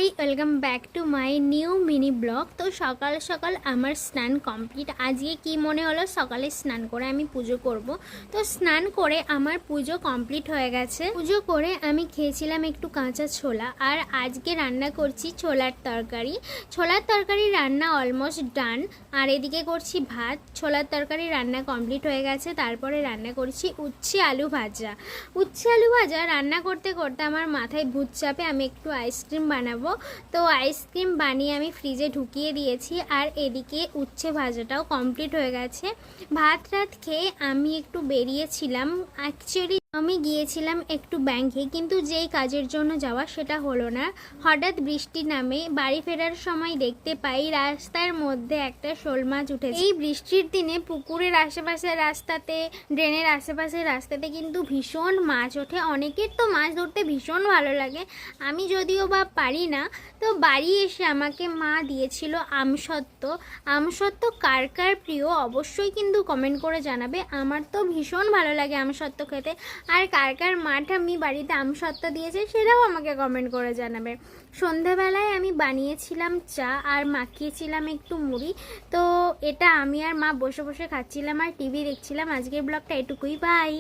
Hi welcome back to my new mini blog. তো সকাল সকাল আমার স্নান কমপ্লিট। আজকে কি মনে হলো সকালে স্নান করে আমি পুজো করব। তো স্নান করে আমার পুজো কমপ্লিট হয়ে গেছে। পুজো করে আমি খেয়েছিলাম একটু কাঁচা ছোলা, আর আজকে রান্না করছি ছোলার তরকারি। ছোলার তরকারি রান্না অলমোস্ট ডান। আর এদিকে করছি ভাত। ছোলার তরকারি রান্না কমপ্লিট হয়ে গেছে। তারপরে রান্না করছি উচ্ছে আলু ভাজা। উচ্ছে আলু ভাজা রান্না করতে করতে আমার মাথায় ভূত চাপে আমি একটু আইসক্রিম বানাবো। তো আইসক্রিম বানিয়ে আমি ফ্রিজে ঢুকিয়ে দিয়েছি। আর এদিকে উচ্ছে ভাজাটাও কমপ্লিট হয়ে গেছে। ভাত রাত খেয়ে আমি একটু বেরিয়েছিলাম। অ্যাকচুয়ালি আমি গিয়েছিলাম একটু ব্যাংকে, কিন্তু যেই কাজের জন্য যাওয়া সেটা হলো না। হঠাৎ বৃষ্টি নামে বাড়ি ফেরার সময় দেখতে পাই রাস্তার মধ্যে একটা শোল মাছ উঠেছে। এই বৃষ্টির দিনে পুকুরের আশেপাশের রাস্তাতে, ড্রেনের আশেপাশের রাস্তাতে কিন্তু ভীষণ মাছ ওঠে। অনেকের তো মাছ ধরতে ভীষণ ভালো লাগে, আমি যদিও বা পারি না। তো বাড়ি এসে আমাকে মা দিয়েছিল আমসত্ত্ব। আমসত্ত্ব কার কার প্রিয় অবশ্যই কিন্তু কমেন্ট করে জানাবে। আমার তো ভীষণ ভালো লাগে আমসত্ত্ব খেতে। আর কার কার মাঠ আমি বাড়িতে আমসত্ত্ব দিয়েছে সেটাও আমাকে কমেন্ট করে জানাবে। সন্ধ্যাবেলায় আমি বানিয়েছিলাম চা আর মাখিয়েছিলাম একটু মুড়ি। তো এটা আমি আর মা বসে বসে খাচ্ছিলাম আর টিভি দেখছিলাম। আজকের ব্লগটা এটুকুই, বাই।